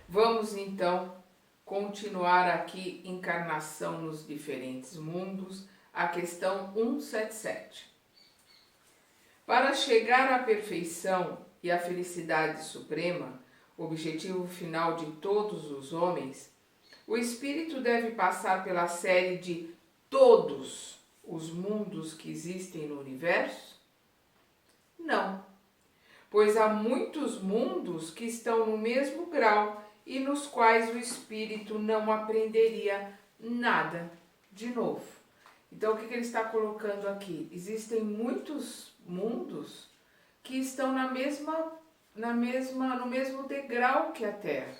Vamos então continuar aqui encarnação nos diferentes mundos, a questão 177. Para chegar à perfeição e à felicidade suprema, objetivo final de todos os homens, o espírito deve passar pela série de todos os mundos que existem no universo? Não, pois há muitos mundos que estão no mesmo grau e nos quais o espírito não aprenderia nada de novo. Então, o que ele está colocando aqui? Existem muitos mundos que estão no mesmo degrau que a Terra,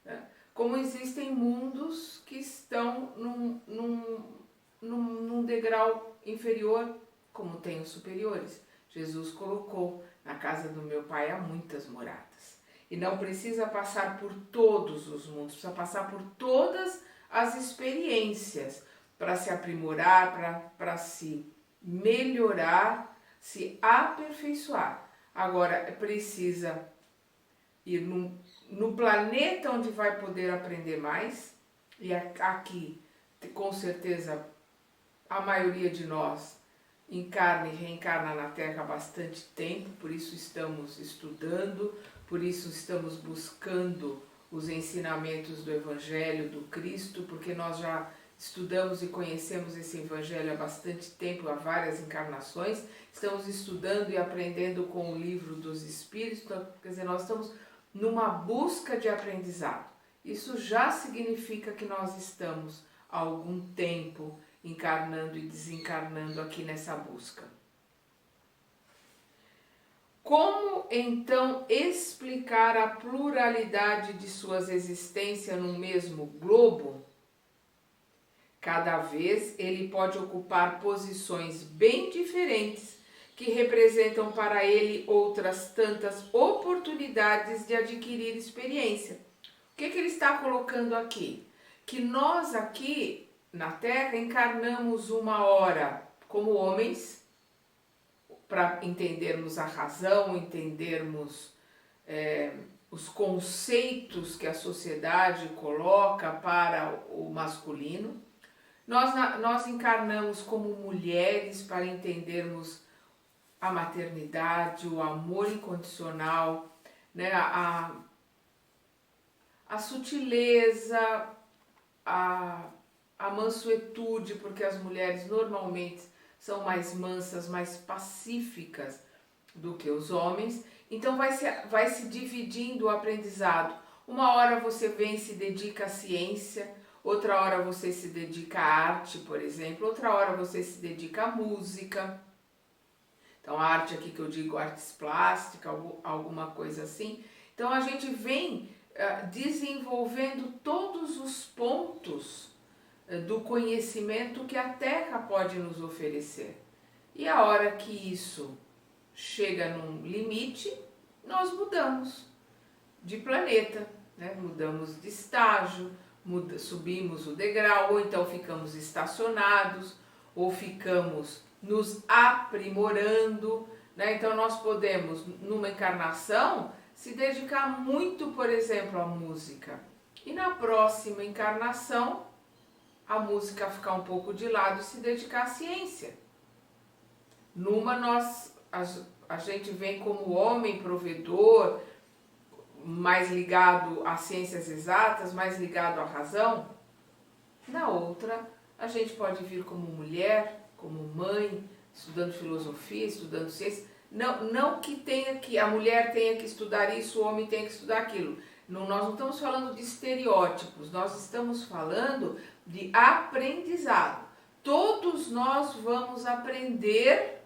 né? Como existem mundos que estão num degrau inferior, como tem os superiores. Jesus colocou: na casa do meu pai há muitas moradas. E não precisa passar por todos os mundos, precisa passar por todas as experiências para se aprimorar, para se melhorar, se aperfeiçoar. Agora, precisa ir no planeta onde vai poder aprender mais, e aqui, com certeza, a maioria de nós encarna e reencarna na Terra há bastante tempo, por isso estamos estudando, por isso estamos buscando os ensinamentos do Evangelho do Cristo, porque nós já estudamos e conhecemos esse Evangelho há bastante tempo, há várias encarnações, estamos estudando e aprendendo com o livro dos Espíritos, então, quer dizer, nós estamos numa busca de aprendizado. Isso já significa que nós estamos há algum tempo encarnando e desencarnando aqui nessa busca. Como então explicar a pluralidade de suas existências no mesmo globo? Cada vez ele pode ocupar posições bem diferentes que representam para ele outras tantas oportunidades de adquirir experiência. O que ele está colocando aqui? Que nós aqui na Terra encarnamos uma hora como homens, para entendermos a razão, entendermos os conceitos que a sociedade coloca para o masculino. Nós encarnamos como mulheres para entendermos a maternidade, o amor incondicional, né? a sutileza, a mansuetude, porque as mulheres normalmente são mais mansas, mais pacíficas do que os homens. Então vai se dividindo o aprendizado. Uma hora você vem e se dedica à ciência, outra hora você se dedica à arte, por exemplo, outra hora você se dedica à música. Então a arte aqui que eu digo, artes plásticas, alguma coisa assim. Então a gente vem desenvolvendo todos os pontos do conhecimento que a Terra pode nos oferecer. E a hora que isso chega num limite, nós mudamos de planeta, né? Mudamos de estágio, subimos o degrau, ou então ficamos estacionados, ou ficamos nos aprimorando, né? Então nós podemos, numa encarnação, se dedicar muito, por exemplo, à música. E na próxima encarnação, a música ficar um pouco de lado e se dedicar à ciência. Numa a gente vem como homem provedor, mais ligado às ciências exatas, mais ligado à razão. Na outra, a gente pode vir como mulher, como mãe, estudando filosofia, estudando ciência. Não que a mulher tenha que estudar isso, o homem tenha que estudar aquilo. Nós não estamos falando de estereótipos, nós estamos falando de aprendizado. Todos nós vamos aprender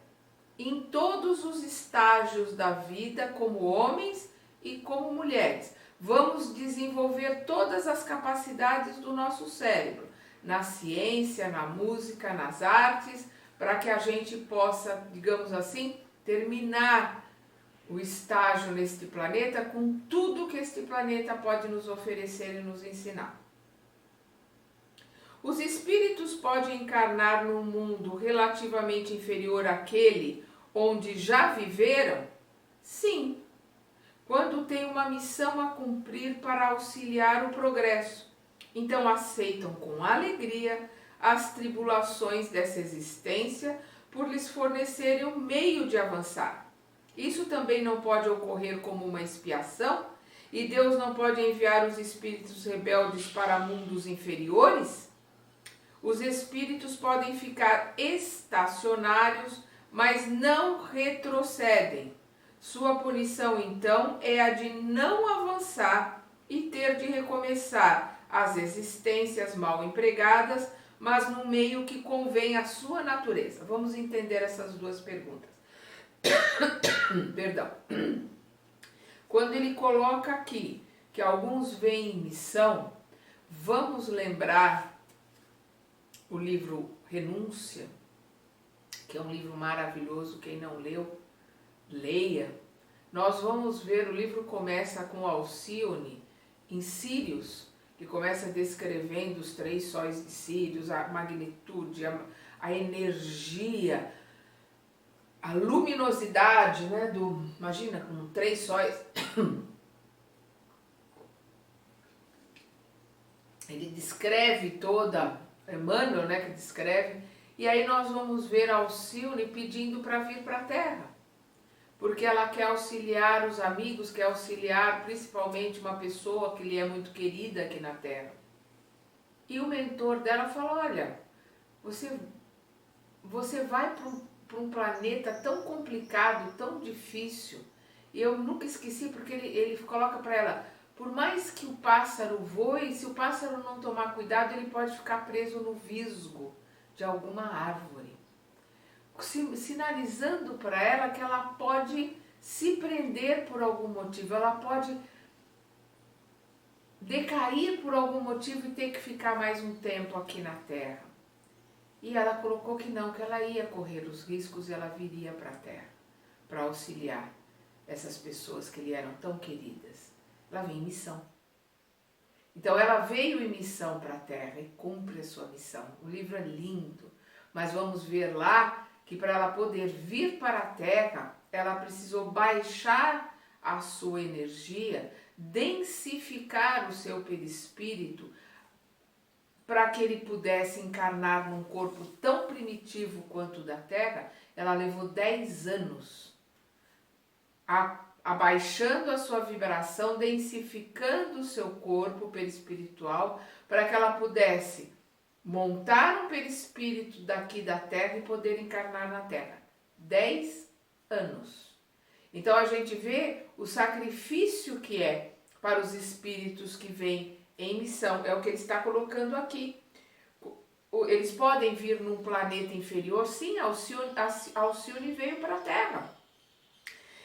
em todos os estágios da vida, como homens e como mulheres. Vamos desenvolver todas as capacidades do nosso cérebro, na ciência, na música, nas artes, para que a gente possa, digamos assim, terminar o estágio neste planeta com tudo que este planeta pode nos oferecer e nos ensinar. Os espíritos podem encarnar num mundo relativamente inferior àquele onde já viveram? Sim, quando têm uma missão a cumprir para auxiliar o progresso. Então aceitam com alegria as tribulações dessa existência por lhes fornecerem um meio de avançar. Isso também não pode ocorrer como uma expiação? E Deus não pode enviar os espíritos rebeldes para mundos inferiores? Os espíritos podem ficar estacionários, mas não retrocedem. Sua punição, então, é a de não avançar e ter de recomeçar as existências mal empregadas, mas no meio que convém à sua natureza. Vamos entender essas duas perguntas. Perdão. Quando ele coloca aqui que alguns vêm em missão, vamos lembrar o livro Renúncia, que é um livro maravilhoso, quem não leu, leia. Nós vamos ver, o livro começa com Alcione em Sírios, que começa descrevendo os 3 sóis de Sírios, a magnitude, a energia, a luminosidade, né, imagina, com 3 sóis. Ele descreve toda, Emmanuel, né, que descreve, e aí nós vamos ver Alcione pedindo para vir para a Terra, porque ela quer auxiliar os amigos, quer auxiliar principalmente uma pessoa que lhe é muito querida aqui na Terra. E o mentor dela falou, olha, você vai para um planeta tão complicado, tão difícil, e eu nunca esqueci porque ele coloca para ela, por mais que o pássaro voe, se o pássaro não tomar cuidado, ele pode ficar preso no visgo de alguma árvore, sinalizando para ela que ela pode se prender por algum motivo, ela pode decair por algum motivo e ter que ficar mais um tempo aqui na Terra. E ela colocou que não, que ela ia correr os riscos e ela viria para a Terra, para auxiliar essas pessoas que lhe eram tão queridas. Ela veio em missão. Então ela veio em missão para a Terra e cumpre a sua missão. O livro é lindo, mas vamos ver lá que para ela poder vir para a Terra, ela precisou baixar a sua energia, densificar o seu perispírito, para que ele pudesse encarnar num corpo tão primitivo quanto o da Terra. Ela levou 10 anos abaixando a sua vibração, densificando o seu corpo perispiritual, para que ela pudesse montar um perispírito daqui da Terra e poder encarnar na Terra. 10 anos. Então a gente vê o sacrifício que é para os espíritos que vêm em missão. É o que ele está colocando aqui. Eles podem vir num planeta inferior? Sim, Alcione veio para a Terra.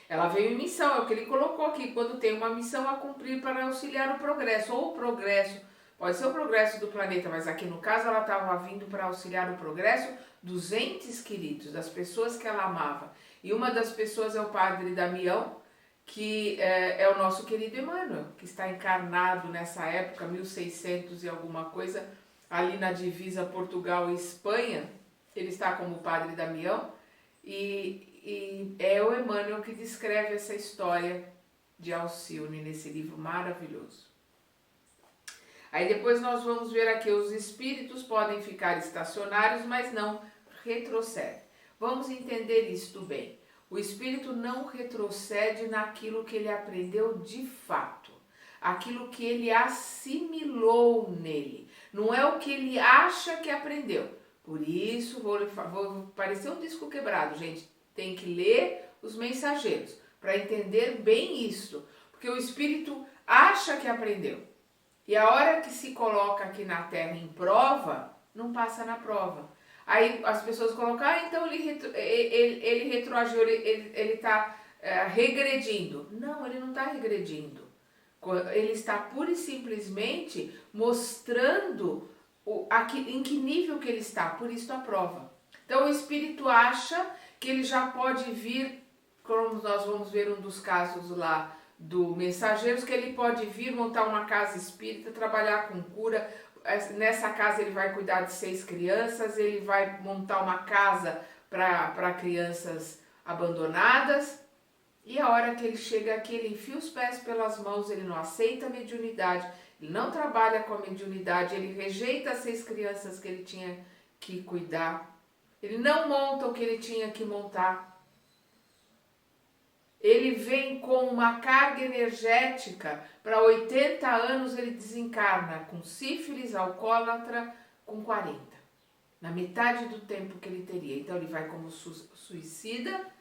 Ela veio em missão, é o que ele colocou aqui, quando tem uma missão a cumprir para auxiliar o progresso, ou o progresso, pode ser o progresso do planeta, mas aqui no caso ela estava vindo para auxiliar o progresso dos entes queridos, das pessoas que ela amava. E uma das pessoas é o Padre Damião, que é o nosso querido Emmanuel, que está encarnado nessa época, 1600 e alguma coisa, ali na divisa Portugal e Espanha. Ele está como Padre Damião, e é o Emmanuel que descreve essa história de Alcione nesse livro maravilhoso. Aí depois nós vamos ver aqui, os espíritos podem ficar estacionários, mas não retrocedem. Vamos entender isto bem. O espírito não retrocede naquilo que ele aprendeu de fato, aquilo que ele assimilou nele. Não é o que ele acha que aprendeu. Por isso, vou parecer um disco quebrado, gente. Tem que ler os mensageiros para entender bem isso. Porque o espírito acha que aprendeu. E a hora que se coloca aqui na Terra em prova, não passa na prova. Aí as pessoas colocam, então ele retroagiu, ele está regredindo. Não, ele não está regredindo. Ele está pura e simplesmente mostrando em que nível que ele está, por isso a prova. Então o espírito acha que ele já pode vir, como nós vamos ver um dos casos lá do Mensageiros, que ele pode vir montar uma casa espírita, trabalhar com cura. Nessa casa ele vai cuidar de 6 crianças, ele vai montar uma casa para crianças abandonadas, E a hora que ele chega aqui, ele enfia os pés pelas mãos, ele não aceita a mediunidade, ele não trabalha com a mediunidade, ele rejeita as 6 crianças que ele tinha que cuidar, ele não monta o que ele tinha que montar. Ele vem com uma carga energética, para 80 anos ele desencarna com sífilis, alcoólatra, com 40. Na metade do tempo que ele teria. Então ele vai como suicida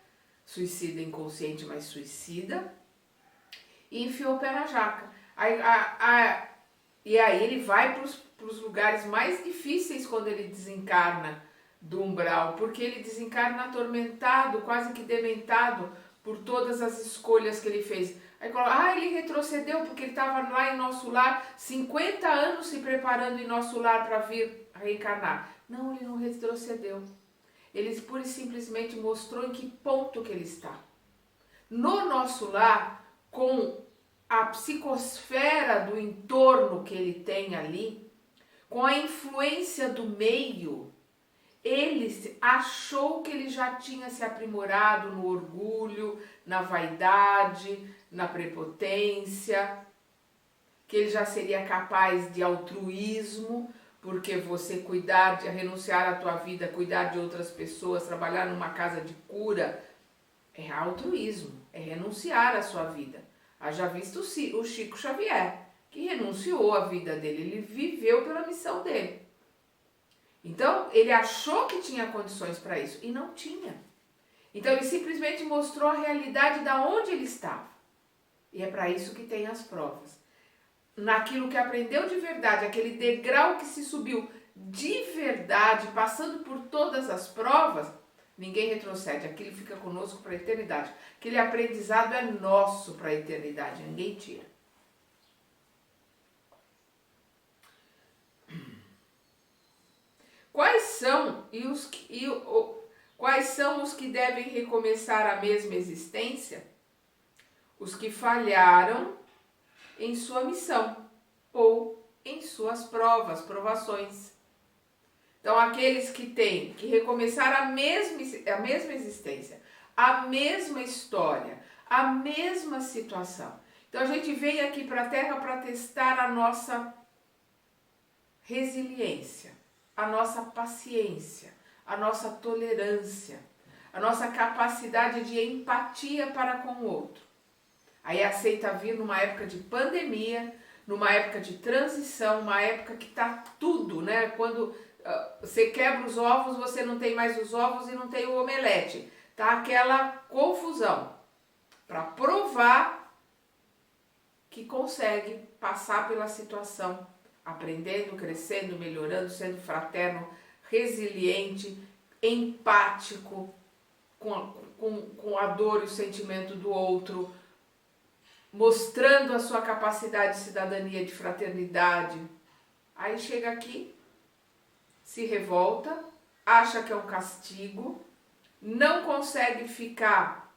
inconsciente, mas suicida, e enfiou o pé na jaca. E aí ele vai para os lugares mais difíceis quando ele desencarna do umbral, porque ele desencarna atormentado, quase que dementado, por todas as escolhas que ele fez. Aí coloca, ele retrocedeu porque ele estava lá em nosso lar, 50 anos se preparando em nosso lar para vir reencarnar. Não, ele não retrocedeu. Ele pura e simplesmente mostrou em que ponto que ele está. No nosso lar, com a psicosfera do entorno que ele tem ali, com a influência do meio, ele achou que ele já tinha se aprimorado no orgulho, na vaidade, na prepotência, que ele já seria capaz de altruísmo, porque você renunciar à tua vida, cuidar de outras pessoas, trabalhar numa casa de cura, é altruísmo, é renunciar à sua vida. Haja visto o Chico Xavier, que renunciou à vida dele, ele viveu pela missão dele. Então, ele achou que tinha condições para isso e não tinha. Então, ele simplesmente mostrou a realidade da onde ele estava. E é para isso que tem as provas. Naquilo que aprendeu de verdade, aquele degrau que se subiu de verdade, passando por todas as provas, ninguém retrocede, aquilo fica conosco para a eternidade. Aquele aprendizado é nosso para a eternidade, ninguém tira. Quais são os que devem recomeçar a mesma existência? Os que falharam em sua missão ou em suas provações. Então, aqueles que têm que recomeçar a mesma existência, a mesma história, a mesma situação. Então, a gente vem aqui para a Terra para testar a nossa resiliência, a nossa paciência, a nossa tolerância, a nossa capacidade de empatia para com o outro. Aí aceita vir numa época de pandemia, numa época de transição, uma época que está tudo, né? Quando você quebra os ovos, você não tem mais os ovos e não tem o omelete. Tá aquela confusão para provar que consegue passar pela situação, aprendendo, crescendo, melhorando, sendo fraterno, resiliente, empático com a dor e o sentimento do outro, mostrando a sua capacidade de cidadania, de fraternidade. Aí chega aqui, se revolta, acha que é um castigo, não consegue ficar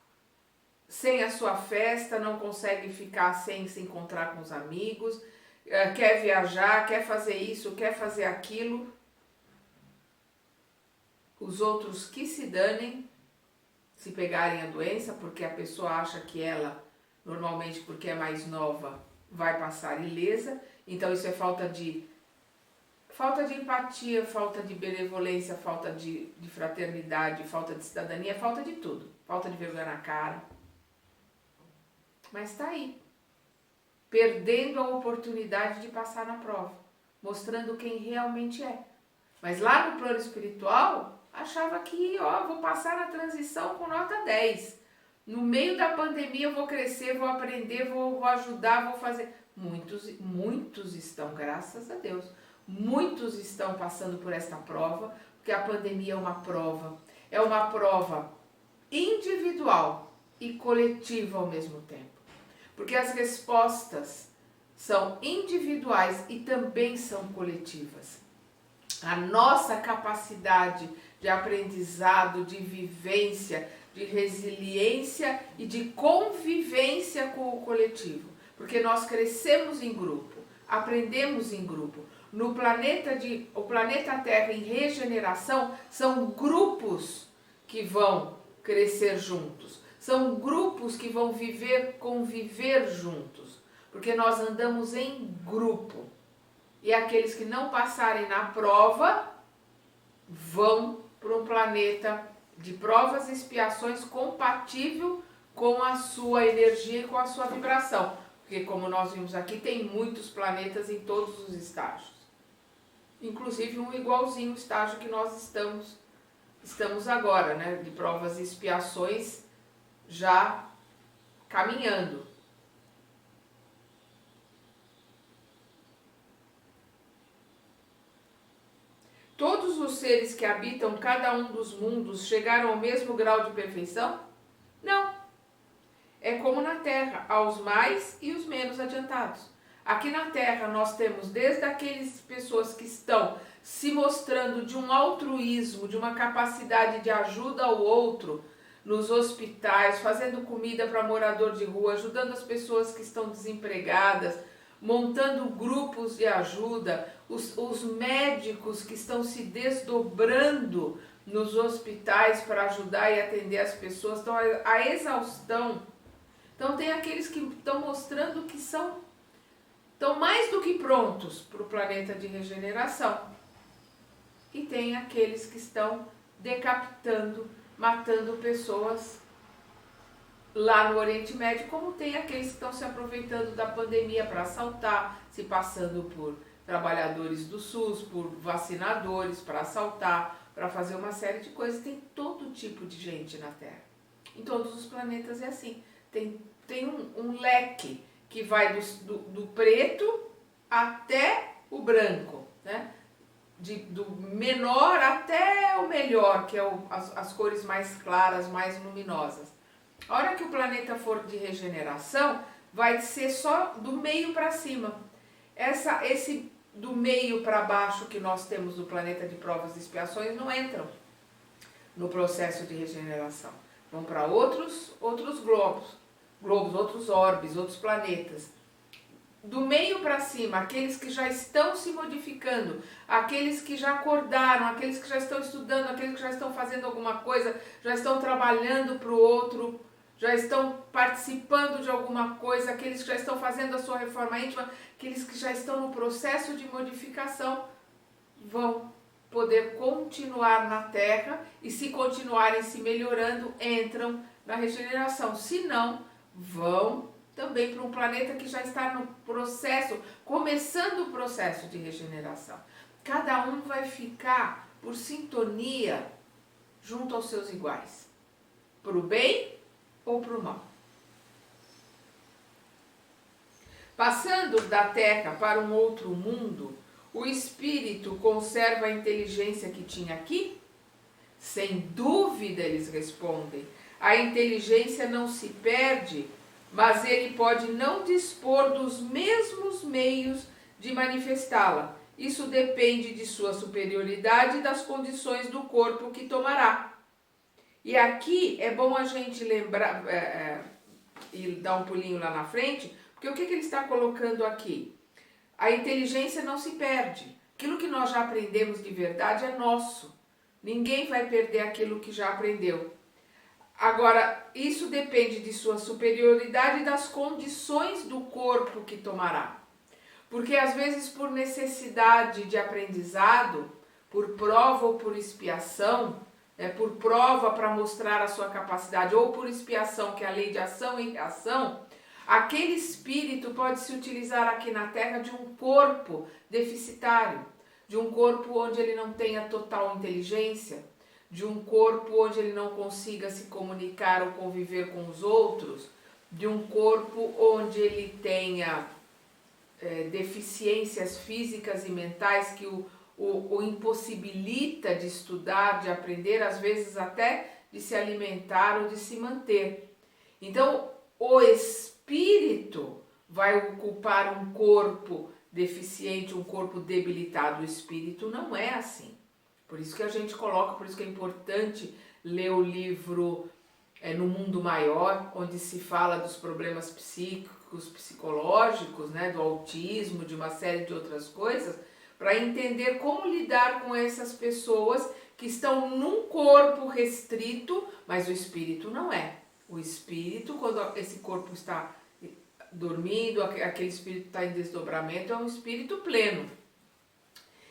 sem a sua festa, não consegue ficar sem se encontrar com os amigos, quer viajar, quer fazer isso, quer fazer aquilo. Os outros que se danem, se pegarem a doença, porque a pessoa acha que ela, normalmente porque é mais nova, vai passar ilesa. Então isso é falta de empatia, falta de benevolência, falta de fraternidade, falta de cidadania, falta de tudo. Falta de vergonha na cara. Mas está aí, perdendo a oportunidade de passar na prova, mostrando quem realmente é. Mas lá no plano espiritual, achava que, vou passar na transição com nota 10. No meio da pandemia eu vou crescer, vou aprender, vou ajudar, vou fazer. Muitos estão, graças a Deus, muitos estão passando por esta prova, porque a pandemia é uma prova individual e coletiva ao mesmo tempo. Porque as respostas são individuais e também são coletivas. A nossa capacidade de aprendizado, de vivência, de resiliência e de convivência com o coletivo. Porque nós crescemos em grupo, aprendemos em grupo. O planeta Terra em regeneração são grupos que vão crescer juntos. São grupos que vão conviver juntos, porque nós andamos em grupo. E aqueles que não passarem na prova vão para um planeta de provas e expiações compatível com a sua energia e com a sua vibração. Porque, como nós vimos aqui, tem muitos planetas em todos os estágios. Inclusive um igualzinho ao estágio que nós estamos agora, né? De provas e expiações já caminhando. Todos os seres que habitam cada um dos mundos chegaram ao mesmo grau de perfeição? Não. É como na Terra, há os mais e os menos adiantados. Aqui na Terra nós temos desde aquelas pessoas que estão se mostrando de um altruísmo, de uma capacidade de ajuda ao outro, nos hospitais, fazendo comida para morador de rua, ajudando as pessoas que estão desempregadas, montando grupos de ajuda, os médicos que estão se desdobrando nos hospitais para ajudar e atender as pessoas, então a exaustão. Então tem aqueles que estão mostrando que estão mais do que prontos para o planeta de regeneração. E tem aqueles que estão decapitando, matando pessoas lá no Oriente Médio, como tem aqueles que estão se aproveitando da pandemia para assaltar, se passando por trabalhadores do SUS, por vacinadores, para assaltar, para fazer uma série de coisas. Tem todo tipo de gente na Terra. Em todos os planetas é assim. Tem um leque que vai do preto até o branco, né? Do menor até o melhor, que é as cores mais claras, mais luminosas. A hora que o planeta for de regeneração, vai ser só do meio para cima. Esse do meio para baixo que nós temos do planeta de provas e expiações não entram no processo de regeneração. Vão para outros globos, outros orbes, outros planetas. Do meio para cima, aqueles que já estão se modificando, aqueles que já acordaram, aqueles que já estão estudando, aqueles que já estão fazendo alguma coisa, já estão trabalhando para o outro, já estão participando de alguma coisa, aqueles que já estão fazendo a sua reforma íntima, aqueles que já estão no processo de modificação, vão poder continuar na Terra e, se continuarem se melhorando, entram na regeneração. Se não, vão também para um planeta que já está no processo, começando o processo de regeneração. Cada um vai ficar por sintonia junto aos seus iguais, para o bem ou para o mal. Passando da Terra para um outro mundo, o espírito conserva a inteligência que tinha aqui? Sem dúvida, eles respondem. A inteligência não se perde, mas ele pode não dispor dos mesmos meios de manifestá-la. Isso depende de sua superioridade e das condições do corpo que tomará. E aqui é bom a gente lembrar e dar um pulinho lá na frente, porque o que ele está colocando aqui? A inteligência não se perde. Aquilo que nós já aprendemos de verdade é nosso. Ninguém vai perder aquilo que já aprendeu. Agora, isso depende de sua superioridade e das condições do corpo que tomará. Porque às vezes, por necessidade de aprendizado, por prova ou por expiação, por prova para mostrar a sua capacidade, ou por expiação, que é a lei de ação e reação, aquele espírito pode se utilizar aqui na Terra de um corpo deficitário, de um corpo onde ele não tenha total inteligência, de um corpo onde ele não consiga se comunicar ou conviver com os outros, de um corpo onde ele tenha deficiências físicas e mentais que o impossibilita de estudar, de aprender, às vezes até de se alimentar ou de se manter. Então, o espírito vai ocupar um corpo deficiente, um corpo debilitado. O espírito não é assim. Por isso que a gente coloca, por isso que é importante ler o livro No Mundo Maior, onde se fala dos problemas psíquicos, psicológicos, né, do autismo, de uma série de outras coisas, para entender como lidar com essas pessoas que estão num corpo restrito, mas o espírito não é. O O espírito, quando esse corpo está dormindo, aquele espírito está em desdobramento, é um espírito pleno.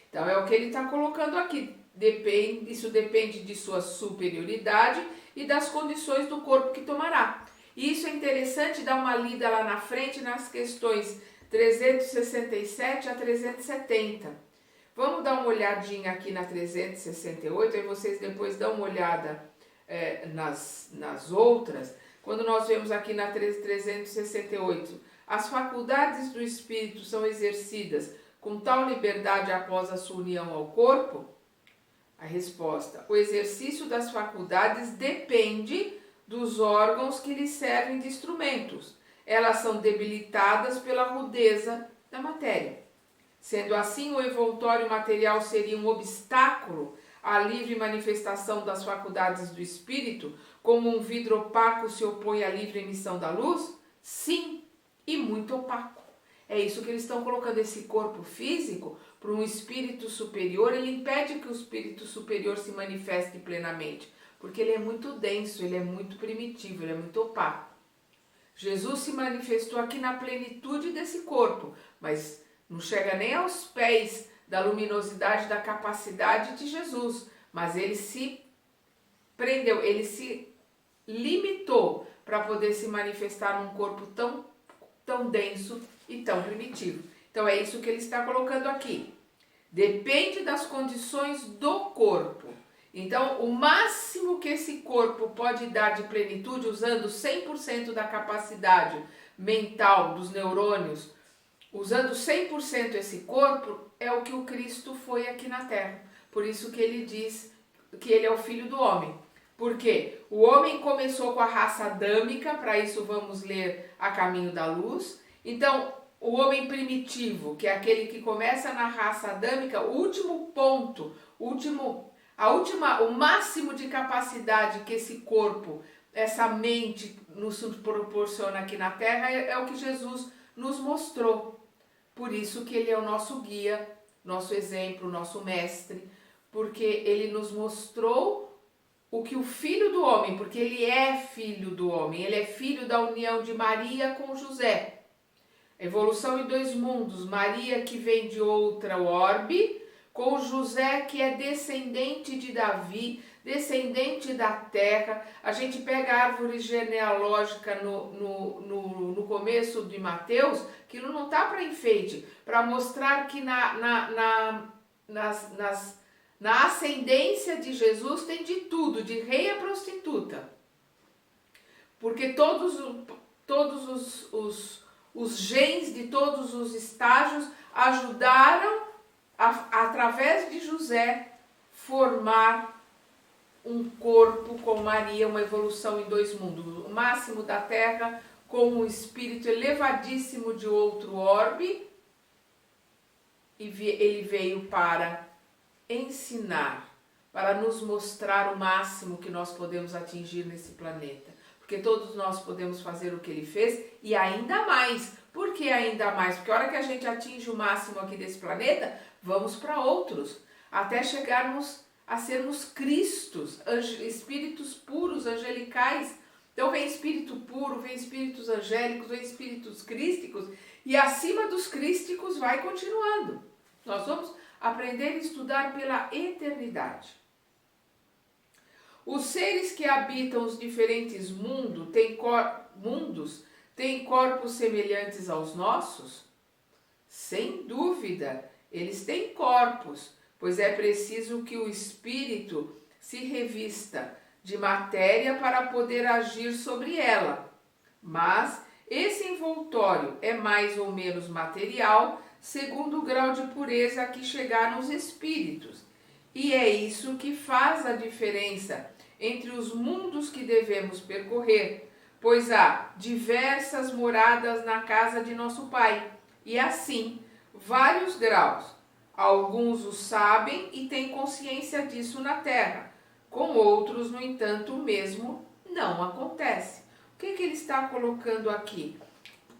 Então é o que ele está colocando aqui. Isso depende de sua superioridade e das condições do corpo que tomará. E isso é interessante dar uma lida lá na frente nas questões 367 a 370. Vamos dar uma olhadinha aqui na 368, aí vocês depois dão uma olhada nas outras. Quando nós vemos aqui na 368, as faculdades do espírito são exercidas com tal liberdade após a sua união ao corpo? A resposta: o exercício das faculdades depende dos órgãos que lhes servem de instrumentos. Elas são debilitadas pela rudeza da matéria. Sendo assim, o envoltório material seria um obstáculo à livre manifestação das faculdades do espírito, como um vidro opaco se opõe à livre emissão da luz? Sim, e muito opaco. É isso que eles estão colocando, esse corpo físico, para um espírito superior. Ele impede que o espírito superior se manifeste plenamente, porque ele é muito denso, ele é muito primitivo, ele é muito opaco. Jesus se manifestou aqui na plenitude desse corpo, mas não chega nem aos pés da luminosidade, da capacidade de Jesus, mas ele se prendeu, ele se limitou para poder se manifestar num corpo tão denso e tão primitivo. Então é isso que ele está colocando aqui. Depende das condições do corpo. Então, o máximo que esse corpo pode dar de plenitude, usando 100% da capacidade mental dos neurônios, usando 100% esse corpo, é o que o Cristo foi aqui na Terra. Por isso que ele diz que ele é o Filho do Homem. Porque o homem começou com a raça adâmica, para isso vamos ler A Caminho da Luz. Então, o homem primitivo, que é aquele que começa na raça adâmica, o último ponto, o máximo de capacidade que esse corpo, essa mente nos proporciona aqui na Terra é o que Jesus nos mostrou. Por isso que ele é o nosso guia, nosso exemplo, nosso mestre, porque ele nos mostrou o que o Filho do Homem, porque ele é filho do homem, ele é filho da união de Maria com José. Evolução em dois mundos, Maria que vem de outra orbe, com José que é descendente de Davi, descendente da terra. A gente pega a árvore genealógica no começo de Mateus, aquilo não está para enfeite, para mostrar que na ascendência de Jesus tem de tudo, de rei a prostituta. Porque todos os genes de todos os estágios ajudaram, através de José, formar um corpo com Maria, uma evolução em dois mundos. O máximo da Terra com um espírito elevadíssimo de outro orbe, e ele veio para ensinar, para nos mostrar o máximo que nós podemos atingir nesse planeta. Porque todos nós podemos fazer o que ele fez e ainda mais. Por que ainda mais? Porque a hora que a gente atinge o máximo aqui desse planeta, vamos para outros, até chegarmos a sermos Cristos, espíritos puros, angelicais. Então vem espírito puro, vem espíritos angélicos, vem espíritos crísticos, e acima dos crísticos vai continuando. Nós vamos aprender a estudar pela eternidade. Os seres que habitam os diferentes mundos têm corpos semelhantes aos nossos? Sem dúvida, eles têm corpos, pois é preciso que o espírito se revista de matéria para poder agir sobre ela. Mas esse envoltório é mais ou menos material, segundo o grau de pureza a que chegaram os espíritos. E é isso que faz a diferença entre os mundos que devemos percorrer, pois há diversas moradas na casa de nosso Pai, e assim, vários graus. Alguns o sabem e têm consciência disso na Terra, com outros, no entanto, o mesmo não acontece. O que ele está colocando aqui?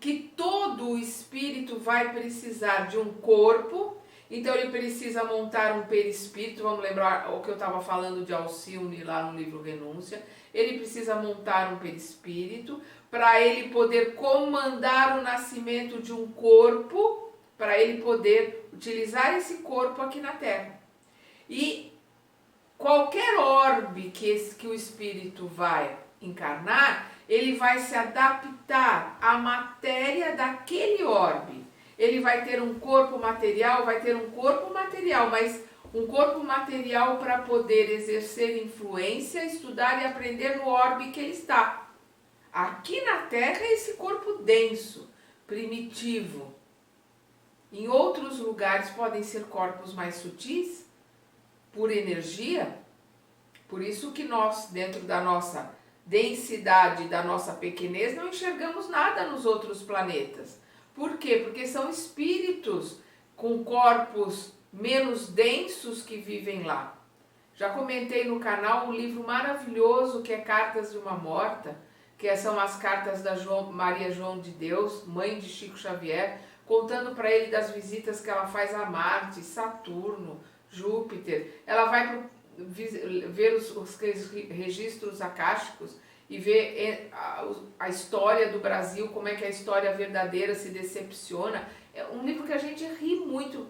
Que todo o espírito vai precisar de um corpo, Então ele precisa montar um perispírito, vamos lembrar o que eu estava falando de Alcione lá no livro Renúncia. Ele precisa montar um perispírito para ele poder comandar o nascimento de um corpo, para ele poder utilizar esse corpo aqui na Terra. E qualquer orbe que o espírito vai encarnar, ele vai se adaptar à matéria daquele orbe. Ele vai ter um corpo material, mas um corpo material para poder exercer influência, estudar e aprender no orbe que ele está. Aqui na Terra é esse corpo denso, primitivo. Em outros lugares podem ser corpos mais sutis, por energia. Por isso que nós, dentro da nossa densidade, da nossa pequenez, não enxergamos nada nos outros planetas. Por quê? Porque são espíritos com corpos menos densos que vivem lá. Já comentei no canal um livro maravilhoso que é Cartas de uma Morta, que são as cartas da Maria João de Deus, mãe de Chico Xavier, contando para ele das visitas que ela faz a Marte, Saturno, Júpiter. Ela vai ver os registros acásticos e ver a história do Brasil, como é que a história verdadeira se decepciona. É um livro que a gente ri muito.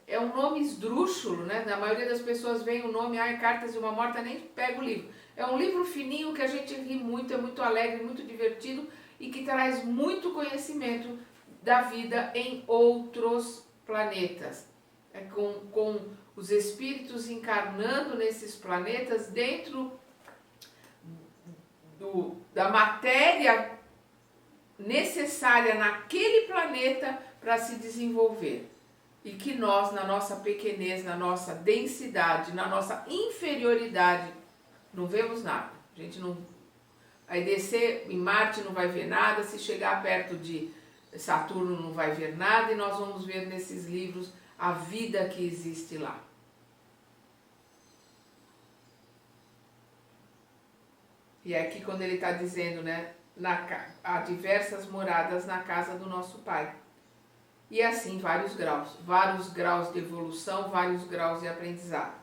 É um nome esdrúxulo, né? A maioria das pessoas vê o nome, Cartas de uma Morta, nem pega o livro. É um livro fininho que a gente ri muito, é muito alegre, muito divertido e que traz muito conhecimento da vida em outros planetas. É com os espíritos encarnando nesses planetas dentro da matéria necessária naquele planeta para se desenvolver. E que nós, na nossa pequenez, na nossa densidade, na nossa inferioridade, não vemos nada. A gente não... Aí descer em Marte não vai ver nada, se chegar perto de Saturno não vai ver nada, e nós vamos ver nesses livros a vida que existe lá. E é aqui quando ele está dizendo, né, há diversas moradas na casa do nosso Pai. E assim vários graus de evolução, vários graus de aprendizado.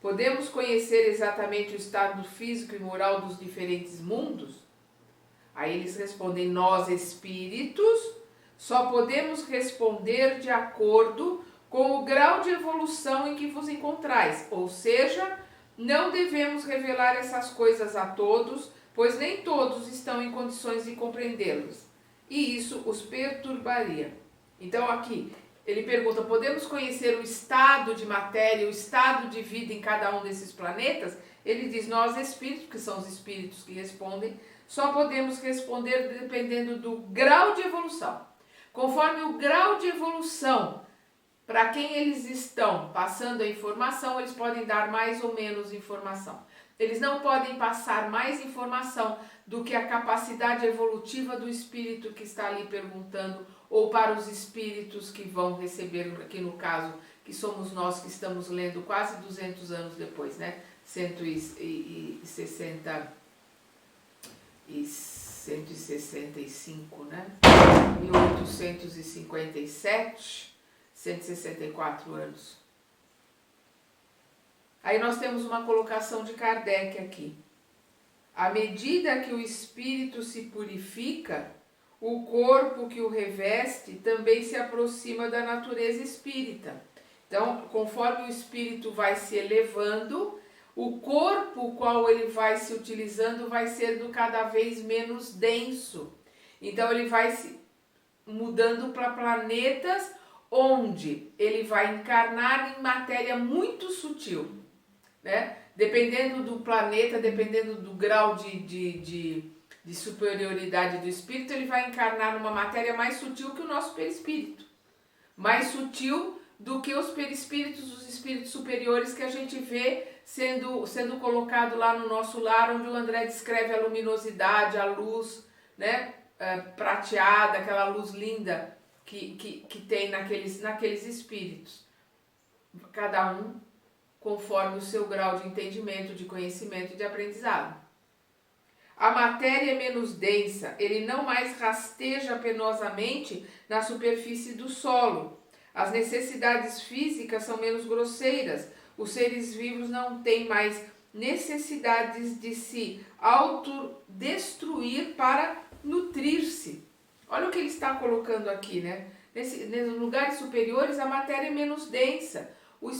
Podemos conhecer exatamente o estado físico e moral dos diferentes mundos? Aí eles respondem, nós espíritos só podemos responder de acordo com o grau de evolução em que vos encontrais, ou seja, não devemos revelar essas coisas a todos, pois nem todos estão em condições de compreendê-las, e isso os perturbaria. Então aqui, ele pergunta, podemos conhecer o estado de matéria, o estado de vida em cada um desses planetas? Ele diz, nós espíritos, que são os espíritos que respondem, só podemos responder dependendo do grau de evolução. Conforme o grau de evolução para quem eles estão passando a informação, eles podem dar mais ou menos informação. Eles não podem passar mais informação do que a capacidade evolutiva do espírito que está ali perguntando, ou para os espíritos que vão receber, aqui no caso, que somos nós que estamos lendo quase 200 anos depois, né? 165, né? 1857, 164 anos. Aí nós temos uma colocação de Kardec aqui. À medida que o espírito se purifica, o corpo que o reveste também se aproxima da natureza espírita. Então, conforme o espírito vai se elevando, o corpo qual ele vai se utilizando vai sendo cada vez menos denso. Então, ele vai se mudando para planetas onde ele vai encarnar em matéria muito sutil, né? Dependendo do planeta, dependendo do grau de superioridade do espírito, ele vai encarnar numa matéria mais sutil que o nosso perispírito. Mais sutil do que os perispíritos, os espíritos superiores que a gente vê sendo colocado lá no nosso lar, onde o André descreve a luminosidade, a luz, né, prateada, aquela luz linda que tem naqueles espíritos. Cada um conforme o seu grau de entendimento, de conhecimento e de aprendizado. A matéria é menos densa, ele não mais rasteja penosamente na superfície do solo. As necessidades físicas são menos grosseiras. Os seres vivos não têm mais necessidades de se autodestruir para nutrir-se. Olha o que ele está colocando aqui, né? Nos lugares superiores a matéria é menos densa. O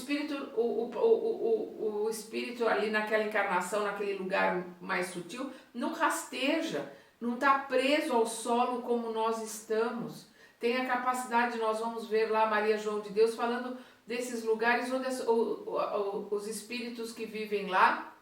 espírito ali naquela encarnação, naquele lugar mais sutil, não rasteja, não está preso ao solo como nós estamos. Tem a capacidade, nós vamos ver lá Maria João de Deus falando desses lugares onde os espíritos que vivem lá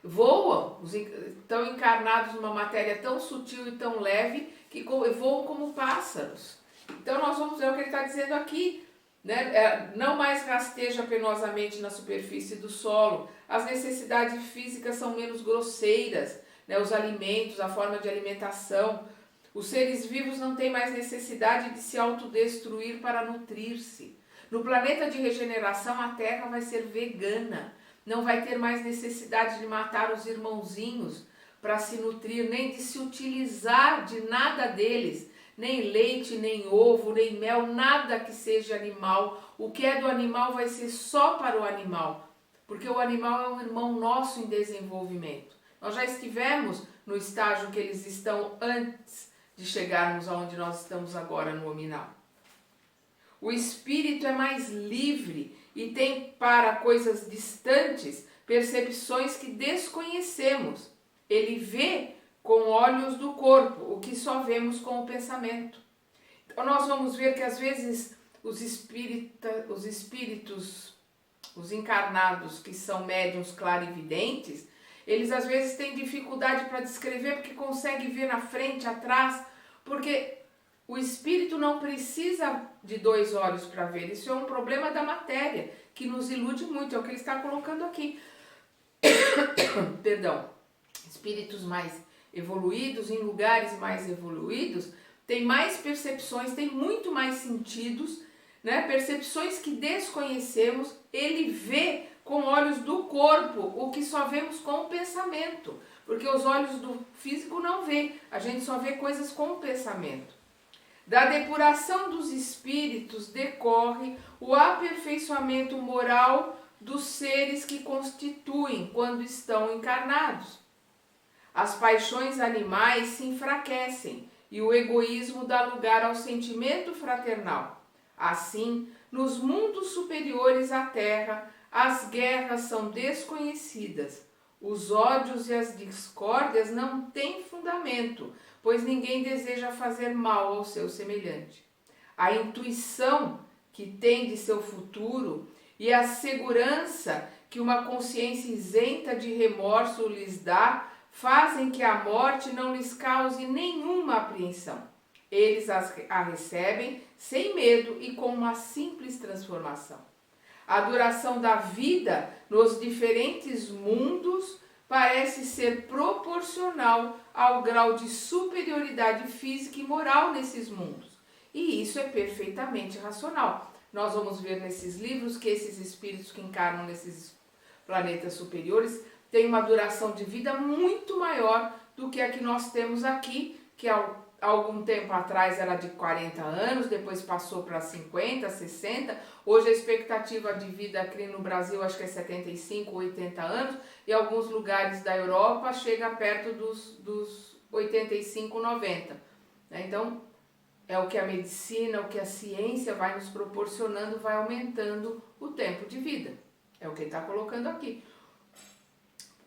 voam, estão encarnados numa matéria tão sutil e tão leve que voam como pássaros. Então nós vamos ver o que ele está dizendo aqui, né? Não mais rasteja penosamente na superfície do solo, as necessidades físicas são menos grosseiras, né? Os alimentos, a forma de alimentação. Os seres vivos não têm mais necessidade de se autodestruir para nutrir-se. No planeta de regeneração, a Terra vai ser vegana. Não vai ter mais necessidade de matar os irmãozinhos para se nutrir, nem de se utilizar de nada deles. Nem leite, nem ovo, nem mel, nada que seja animal. O que é do animal vai ser só para o animal. Porque o animal é um irmão nosso em desenvolvimento. Nós já estivemos no estágio que eles estão antes de chegarmos aonde nós estamos agora no hominal. O espírito é mais livre e tem para coisas distantes percepções que desconhecemos. Ele vê com olhos do corpo, o que só vemos com o pensamento. Então nós vamos ver que às vezes os espíritos, os encarnados que são médiuns clarividentes, eles às vezes têm dificuldade para descrever porque conseguem ver na frente, atrás, porque o espírito não precisa de dois olhos para ver. Isso é um problema da matéria, que nos ilude muito, é o que ele está colocando aqui. Perdão. Espíritos mais evoluídos, em lugares mais evoluídos, têm mais percepções, têm muito mais sentidos, né? Percepções que desconhecemos. Ele vê com olhos do corpo o que só vemos com o pensamento, porque os olhos do físico não vê, a gente só vê coisas com o pensamento. Da depuração dos espíritos decorre o aperfeiçoamento moral dos seres que constituem quando estão encarnados. As paixões animais se enfraquecem e o egoísmo dá lugar ao sentimento fraternal. Assim, nos mundos superiores à Terra, as guerras são desconhecidas. Os ódios e as discórdias não têm fundamento, pois ninguém deseja fazer mal ao seu semelhante. A intuição que tem de seu futuro e a segurança que uma consciência isenta de remorso lhes dá fazem que a morte não lhes cause nenhuma apreensão. Eles a recebem sem medo e com uma simples transformação. A duração da vida nos diferentes mundos parece ser proporcional ao grau de superioridade física e moral nesses mundos. E isso é perfeitamente racional. Nós vamos ver nesses livros que esses espíritos que encarnam nesses planetas superiores têm uma duração de vida muito maior do que a que nós temos aqui, que há algum tempo atrás era de 40 anos, depois passou para 50, 60, hoje a expectativa de vida aqui no Brasil acho que é 75, 80 anos, e alguns lugares da Europa chega perto dos 85, 90. Então, é o que a medicina, o que a ciência vai nos proporcionando, vai aumentando o tempo de vida. É o que ele está colocando aqui.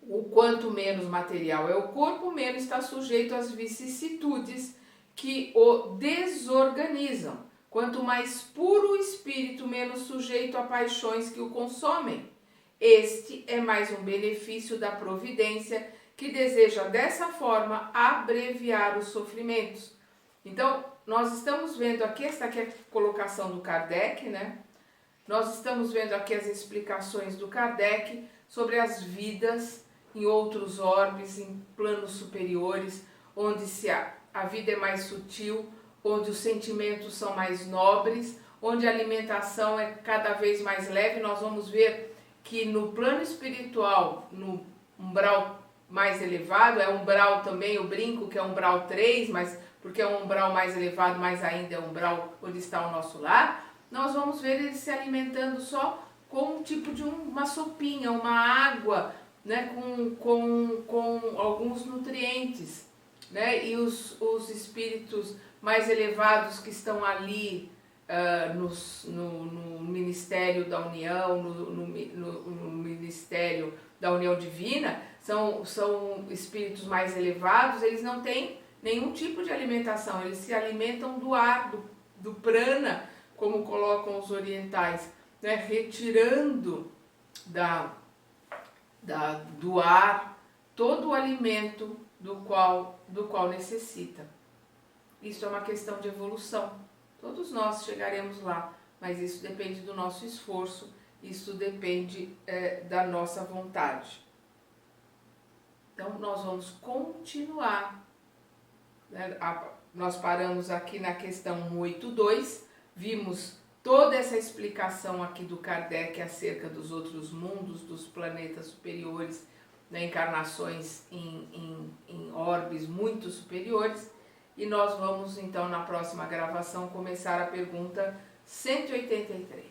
O quanto menos material é o corpo, menos está sujeito às vicissitudes que o desorganizam. Quanto mais puro o espírito, menos sujeito a paixões que o consomem. Este é mais um benefício da providência que deseja dessa forma abreviar os sofrimentos. Então, nós estamos vendo aqui, esta aqui é a colocação do Kardec, né? Nós estamos vendo aqui as explicações do Kardec sobre as vidas em outros orbes, em planos superiores, onde a vida é mais sutil, onde os sentimentos são mais nobres, onde a alimentação é cada vez mais leve. Nós vamos ver que no plano espiritual, no umbral mais elevado, é umbral também, eu brinco que é umbral 3, mas porque é um umbral mais elevado, mas ainda é um umbral onde está o nosso lar, nós vamos ver eles se alimentando só com um tipo de uma sopinha, uma água, né, com alguns nutrientes, né, e os espíritos mais elevados que estão ali no Ministério da União, no Ministério da União Divina, são espíritos mais elevados, eles não têm nenhum tipo de alimentação, eles se alimentam do ar, do prana, como colocam os orientais, né, retirando do ar todo o alimento do qual necessita. Isso é uma questão de evolução. Todos nós chegaremos lá, mas isso depende do nosso esforço, isso depende da nossa vontade. Então nós vamos continuar, né? Nós paramos aqui na questão 182, vimos toda essa explicação aqui do Kardec acerca dos outros mundos, dos planetas superiores, né, encarnações em orbes muito superiores, e nós vamos então na próxima gravação começar a pergunta 183.